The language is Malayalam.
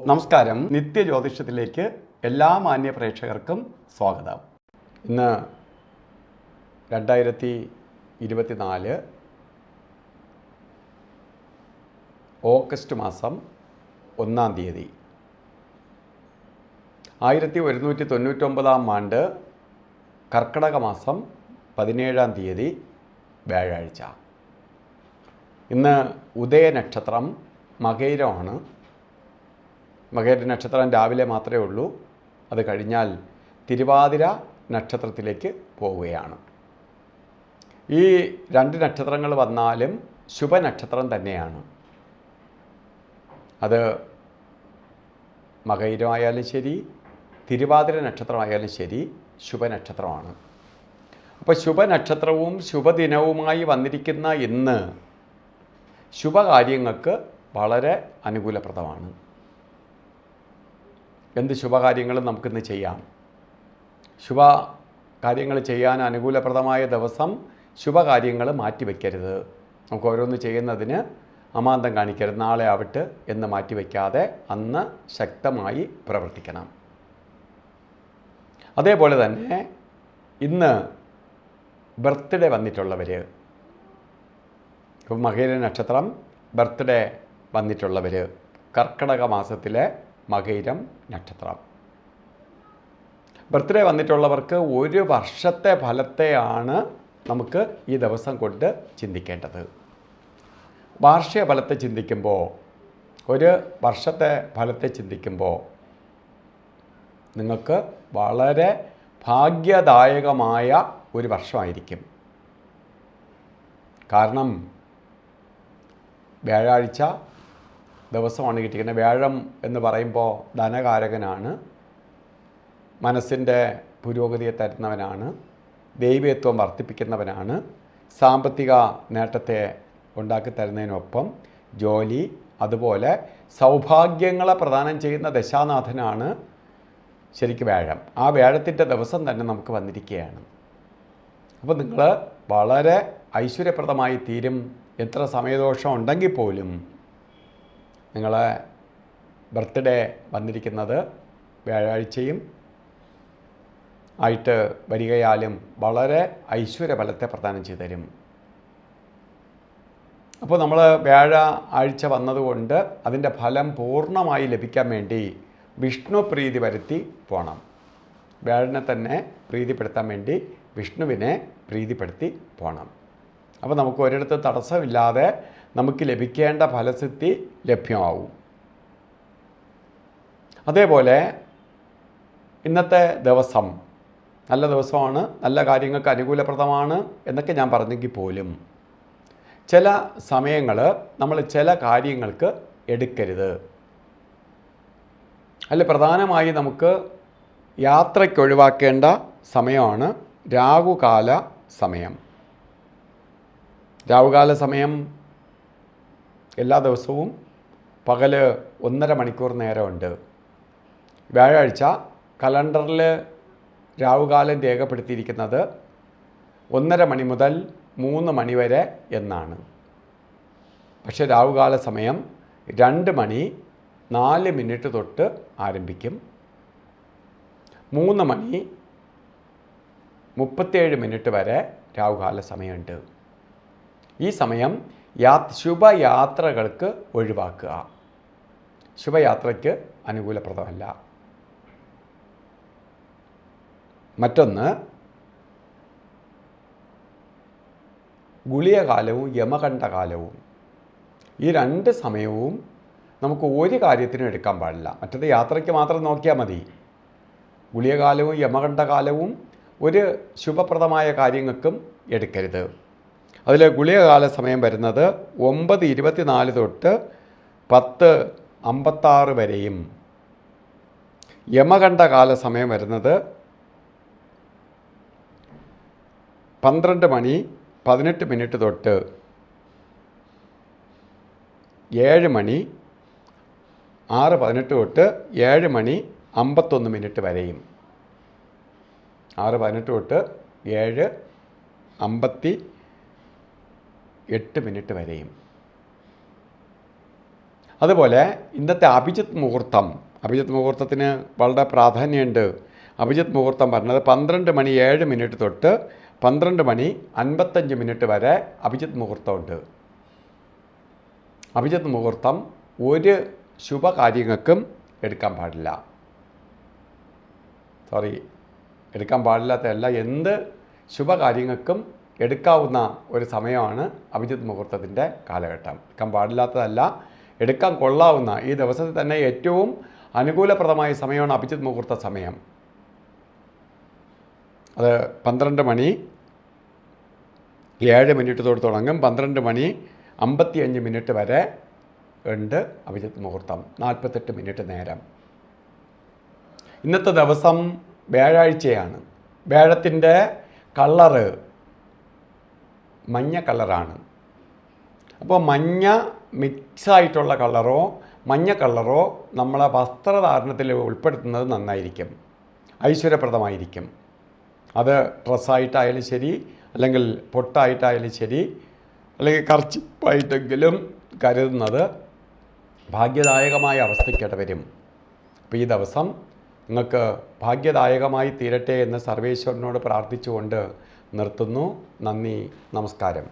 നമസ്കാരം. നിത്യജ്യോതിഷത്തിലേക്ക് എല്ലാ മാന്യ പ്രേക്ഷകർക്കും സ്വാഗതം. ഇന്ന് 2024 ഓഗസ്റ്റ് മാസം 1-ാം തീയതി 1199 ആണ്ട് കർക്കിടക മാസം 17-ാം തീയതി വ്യാഴാഴ്ച. ഇന്ന് ഉദയനക്ഷത്രം മകയിരമാണ്. മകയിര നക്ഷത്രം രാവിലെ മാത്രമേ ഉള്ളൂ. അത് കഴിഞ്ഞാൽ തിരുവാതിര നക്ഷത്രത്തിലേക്ക് പോവുകയാണ്. ഈ രണ്ട് നക്ഷത്രങ്ങൾ വന്നാലും ശുഭനക്ഷത്രം തന്നെയാണ്. അത് മകയിരമായാലും ശരി, തിരുവാതിര നക്ഷത്രമായാലും ശരി, ശുഭനക്ഷത്രമാണ്. അപ്പോൾ ശുഭനക്ഷത്രവും ശുഭദിനവുമായി വന്നിരിക്കുന്ന ഇന്ന് ശുഭകാര്യങ്ങൾക്ക് വളരെ അനുകൂലപ്രദമാണ്. എന്ത് ശുഭകാര്യങ്ങളും നമുക്കിന്ന് ചെയ്യാം. ശുഭകാര്യങ്ങൾ ചെയ്യാൻ അനുകൂലപ്രദമായ ദിവസം ശുഭകാര്യങ്ങൾ മാറ്റിവെക്കരുത്. നമുക്ക് ഓരോന്ന് ചെയ്യുന്നതിന് അമാന്തം കാണിക്കരുത്. നാളെ ആവട്ടെ എന്ന് മാറ്റിവെക്കാതെ അന്ന് ശക്തമായി പ്രവർത്തിക്കണം. അതേപോലെ തന്നെ ഇന്ന് ബർത്ത്ഡേ വന്നിട്ടുള്ളവർ, ഇപ്പം മകയിര നക്ഷത്രം ബർത്ത്ഡേ വന്നിട്ടുള്ളവർ, കർക്കിടക മാസത്തിലെ മകയിരം നക്ഷത്രം ബർത്ത്ഡേ വന്നിട്ടുള്ളവർക്ക് ഒരു വർഷത്തെ ഫലത്തെയാണ് നമുക്ക് ഈ ദിവസം കൊണ്ട് ചിന്തിക്കേണ്ടത്. വാർഷിക ഫലത്തെ ചിന്തിക്കുമ്പോൾ, ഒരു വർഷത്തെ ഫലത്തെ ചിന്തിക്കുമ്പോൾ നിങ്ങൾക്ക് വളരെ ഭാഗ്യദായകമായ ഒരു വർഷമായിരിക്കും. കാരണം വ്യാഴാഴ്ച ദിവസമാണ് കിട്ടിയിരിക്കുന്നത്. വ്യാഴം എന്ന് പറയുമ്പോൾ ധനകാരകനാണ്, മനസ്സിൻ്റെ പുരോഗതിയെ തരുന്നവനാണ്, ദൈവത്വം വർദ്ധിപ്പിക്കുന്നവനാണ്, സാമ്പത്തിക നേട്ടത്തെ ഉണ്ടാക്കി തരുന്നതിനൊപ്പം ജോലി, അതുപോലെ സൗഭാഗ്യങ്ങളെ പ്രദാനം ചെയ്യുന്ന ദശാനാഥനാണ് ശരിക്കും വ്യാഴം. ആ വ്യാഴത്തിൻ്റെ ദിവസം തന്നെ നമുക്ക് വന്നിരിക്കുകയാണ്. അപ്പോൾ നിങ്ങൾ വളരെ ഐശ്വര്യപ്രദമായി തീരും. എത്ര സമയദോഷം ഉണ്ടെങ്കിൽ പോലും നിങ്ങളെ ബർത്ത്ഡേ വന്നിരിക്കുന്നത് വ്യാഴാഴ്ചയും ആയിട്ട് വരികയാലും വളരെ ഐശ്വര്യഫലത്തെ പ്രദാനം ചെയ്തു തരും. അപ്പോൾ നമ്മൾ വ്യാഴ ആഴ്ച വന്നതുകൊണ്ട് അതിൻ്റെ ഫലം പൂർണ്ണമായി ലഭിക്കാൻ വേണ്ടി വിഷ്ണു പ്രീതി വരുത്തി പോകണം. വ്യാഴനെ തന്നെ പ്രീതിപ്പെടുത്താൻ വേണ്ടി വിഷ്ണുവിനെ പ്രീതിപ്പെടുത്തി പോകണം. അപ്പോൾ നമുക്ക് ഒരിടത്ത് തടസ്സമില്ലാതെ നമുക്ക് ലഭിക്കേണ്ട ഫലസിദ്ധി ലഭ്യമാവും. അതേപോലെ ഇന്നത്തെ ദിവസം നല്ല ദിവസമാണ്, നല്ല കാര്യങ്ങൾക്ക് അനുകൂലപ്രദമാണ് എന്നൊക്കെ ഞാൻ പറഞ്ഞെങ്കിൽ പോലും ചില സമയങ്ങൾ നമ്മൾ ചില കാര്യങ്ങൾക്ക് എടുക്കരുത്. അതിൽ പ്രധാനമായി നമുക്ക് യാത്രയ്ക്ക് ഒഴിവാക്കേണ്ട സമയമാണ് രാഹുകാല സമയം. രാഹുകാല സമയം എല്ലാ ദിവസവും പകൽ 1.5 മണിക്കൂർ നേരമുണ്ട്. വ്യാഴാഴ്ച കലണ്ടറിൽ രാഹുകാലം രേഖപ്പെടുത്തിയിരിക്കുന്നത് 1:30 മണി മുതൽ 3 മണി വരെ എന്നാണ്. പക്ഷേ രാഹുകാല സമയം 2:04 തൊട്ട് ആരംഭിക്കും. 3:37 വരെ രാഹുകാല സമയമുണ്ട്. ഈ സമയം ശുഭയാത്രകൾക്ക് ഒഴിവാക്കുക. ശുഭയാത്രയ്ക്ക് അനുകൂലപ്രദമല്ല. മറ്റൊന്ന്, ഗുളികകാലവും യമകണ്ഠകാലവും. ഈ രണ്ട് സമയവും നമുക്ക് ഒരു കാര്യത്തിനും എടുക്കാൻ പാടില്ല. മറ്റത് യാത്രയ്ക്ക് മാത്രം നോക്കിയാൽ മതി. ഗുളികകാലവും യമകണ്ഠകാലവും ഒരു ശുഭപ്രദമായ കാര്യങ്ങൾക്കും എടുക്കരുത്. അതിൽ ഗുളികകാല സമയം വരുന്നത് 9:24 തൊട്ട് 10:56 വരെയും, യമകണ്ഠകാല സമയം വരുന്നത് 12:18 തൊട്ട് 7 മണി, 6:18 തൊട്ട് 7:51 വരെയും, 6:18 തൊട്ട് 7:58 വരെയും. അതുപോലെ ഇന്നത്തെ അഭിജിത്ത് മുഹൂർത്തത്തിന് വളരെ പ്രാധാന്യമുണ്ട്. അഭിജിത്ത് മുഹൂർത്തം പറഞ്ഞത് 12:07 തൊട്ട് 12:55 വരെ അഭിജിത്ത് മുഹൂർത്തമുണ്ട്. അഭിജിത്ത് മുഹൂർത്തം ഒരു ശുഭകാര്യങ്ങൾക്കും എടുക്കാൻ പാടില്ല. എടുക്കാൻ പാടില്ലാത്തതല്ല, എന്ത് ശുഭകാര്യങ്ങൾക്കും എടുക്കാവുന്ന ഒരു സമയമാണ് അഭിജിത്ത് മുഹൂർത്തത്തിൻ്റെ കാലഘട്ടം. എടുക്കാൻ പാടില്ലാത്തതല്ല, എടുക്കാൻ കൊള്ളാവുന്ന, ഈ ദിവസത്തിൽ തന്നെ ഏറ്റവും അനുകൂലപ്രദമായ സമയമാണ് അഭിജിത്ത് മുഹൂർത്ത സമയം. അത് 12:07 തൊട്ട് തുടങ്ങും. 12:55 വരെ ഉണ്ട് അഭിജിത്ത് മുഹൂർത്തം, 48 മിനിറ്റ് നേരം. ഇന്നത്തെ ദിവസം വ്യാഴാഴ്ചയാണ്. വ്യാഴത്തിൻ്റെ കളറ് മഞ്ഞ കളറാണ്. അപ്പോൾ മഞ്ഞ മിക്സായിട്ടുള്ള കളറോ മഞ്ഞ കളറോ നമ്മളെ വസ്ത്രധാരണത്തിൽ ഉൾപ്പെടുത്തുന്നത് നന്നായിരിക്കും, ഐശ്വര്യപ്രദമായിരിക്കും. അത് ഡ്രസ്സായിട്ടായാലും ശരി, അല്ലെങ്കിൽ പൊട്ടായിട്ടായാലും ശരി, അല്ലെങ്കിൽ കർച്ചിപ്പായിട്ടെങ്കിലും കരുതുന്നത് ഭാഗ്യദായകമായ അവസ്ഥയ്ക്കിട വരും. അപ്പോൾ ഈ ദിവസം നിങ്ങൾക്ക് ഭാഗ്യദായകമായി തീരട്ടെ എന്ന് സർവേശ്വരനോട് പ്രാർത്ഥിച്ചുകൊണ്ട് നിർത്തുന്നു. നന്ദി, നമസ്കാരം.